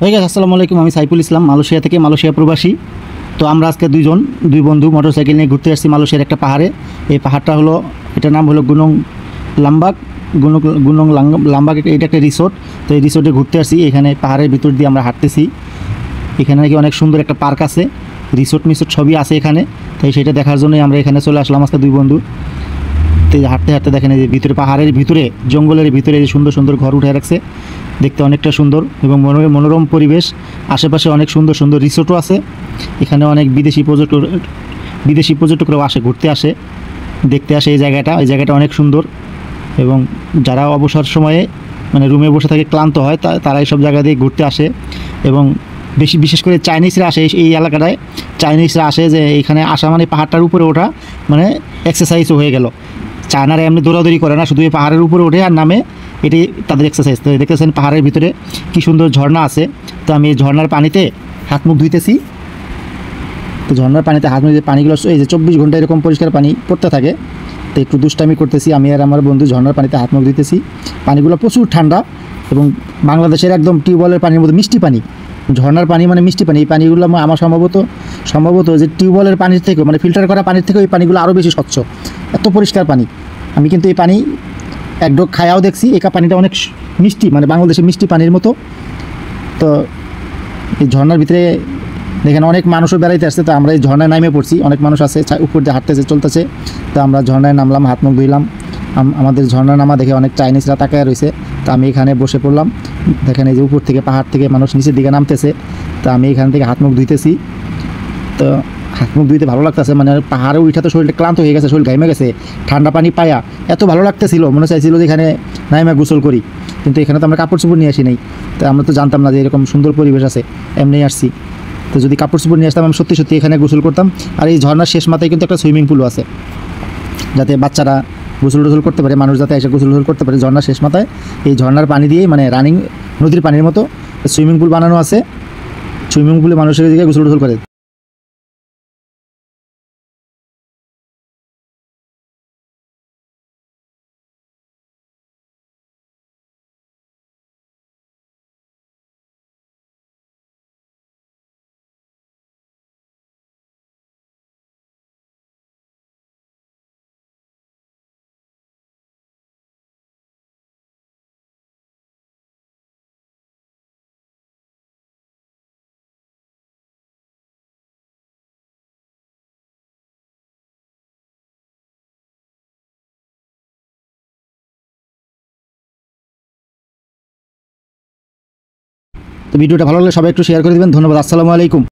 হয়ে গেছে। আসসালামু আলাইকুম, আমি সাইফুল ইসলাম, মালয়েশিয়া থেকে, মালয়েশিয়া প্রবাসী। তো আমরা আজকে দুই বন্ধু মোটরসাইকেল নিয়ে ঘুরতে আসছি মালয়েশিয়ার একটা পাহাড়ে। এই পাহাড়টা হলো, এটার নাম হলো গুনং লাম্বাক। গুনং লাম্বাক, এটা একটা রিসোর্ট। তো এই রিসোর্টে ঘুরতে আসছি। এখানে পাহাড়ের ভিতর দিয়ে আমরা হাঁটতেছি। এখানে নাকি অনেক সুন্দর একটা পার্ক আছে, রিসোর্ট সবই আছে এখানে। তাই সেটা দেখার জন্যই আমরা এখানে চলে আসলাম আজকে দুই বন্ধু। তো হাঁটতে হাঁটতে দেখেন এই যে ভিতরে, পাহাড়ের ভিতরে, জঙ্গলের ভিতরে যে সুন্দর সুন্দর ঘর উঠে রাখছে, দেখতে অনেকটা সুন্দর এবং মনোরম পরিবেশ। আশেপাশে অনেক সুন্দর সুন্দর রিসোর্টও আছে। এখানে অনেক বিদেশি পর্যটকরাও আসে, ঘুরতে আসে, দেখতে আসে এই জায়গাটা অনেক সুন্দর। এবং যারা অবসর সময়ে মানে রুমে বসে থাকে, ক্লান্ত হয়, তারা এইসব জায়গা দিয়ে ঘুরতে আসে। এবং বিশেষ করে চাইনিজরা আসে এই এলাকাটায়। চাইনিজরা আসে, যে এইখানে আসা মানে পাহাড়টার উপরে ওঠা মানে এক্সারসাইজও হয়ে গেল। চায়নারা এমনি দৌড়াদৌড়ি করে না, শুধু এই পাহাড়ের উপরে ওঠে আর নামে, এটি তাদের এক্সারসাইজ। তো দেখতেছেন পাহাড়ের ভিতরে কী সুন্দর ঝর্ণা আছে। তো আমি এই ঝর্ণার পানিতে হাত মুখ ধুইতেছি। তো ঝর্ণার পানিতে হাত মুখ ধুয়ে, পানিগুলো এই যে 24 ঘন্টা এরকম পরিষ্কার পানি পড়তে থাকে। তো একটু দুষ্টামি করতেছি আমি আর আমার বন্ধু, ঝর্ণার পানিতে হাত মুখ ধুইতেছি। পানিগুলো প্রচুর ঠান্ডা এবং বাংলাদেশের একদম টিউবওয়েলের পানির মধ্যে মিষ্টি পানি। ঝর্ণার পানি মানে মিষ্টি পানি। এই পানিগুলো আমার সম্ভবত যে টিউবওয়েলের পানির থেকেও, মানে ফিল্টার করা পানির থেকেও এই পানিগুলো আরও বেশি স্বচ্ছ, এত পরিষ্কার পানি। আমি কিন্তু এই পানি এক ডোক খায়াও দেখছি। এই পানিটা অনেক মিষ্টি, মানে বাংলাদেশের মিষ্টি পানির মতো। তো এই ঝর্ণার ভিতরে দেখেন অনেক মানুষও বেড়াইতে আসছে। তো আমরা এই ঝর্ণায় নামে পড়ছি, অনেক মানুষ আছে উপর দিয়ে হাঁটতেছে, চলতেছে। তো আমরা ঝর্ণায় নামলাম, হাত মুখ ধুইলাম। আমাদের ঝর্ণা নামা দেখে অনেক চাইনিজরা তাকায় রয়েছে। তো আমি এখানে বসে পড়লাম। দেখেন এই যে উপর থেকে, পাহাড় থেকে মানুষ নিচের দিকে নামতেছে। তো আমি এখান থেকে হাত মুখ ধুইতেছি। তো হাত মুখ ধুইতে ভালো লাগতেছে, মানে পাহাড়ে উঠা তো শরীরটা ক্লান্ত হয়ে গেছে, শরীর ঘামে গেছে। ঠান্ডা পানি পায়া এত ভালো লাগতেছিল, মনে চাইছিল যে এখানে নাইমা গোসল করি। কিন্তু এখানে তো আমরা কাপড় চোপড় নিয়ে আসি নাই। তো আমরা তো জানতাম না যে এরকম সুন্দর পরিবেশ আছে, এমনি আসছি। তো যদি কাপড় চোপড় নিয়ে আসতাম, আমি সত্যি সত্যি এখানে গোসল করতাম। আর এই ঝর্ণার শেষ মাথায় কিন্তু একটা সুইমিং পুলও আছে, যাতে বাচ্চারা গোসল টোসল করতে পারে, মানুষ যাতে এসে গোসল টোসল করতে পারে। ঝর্ণার শেষ মাথায় এই ঝর্ণার পানি দিয়েই, মানে রানিং নদীর পানির মতো সুইমিং পুল বানানো আছে। সুইমিং পুলে মানুষের দিকে গোসল টোসল করে। তো ভিডিওটা ভালো লাগলে সবাই একটু শেয়ার করে দেবেন। ধন্যবাদ। আসসালামু আলাইকুম।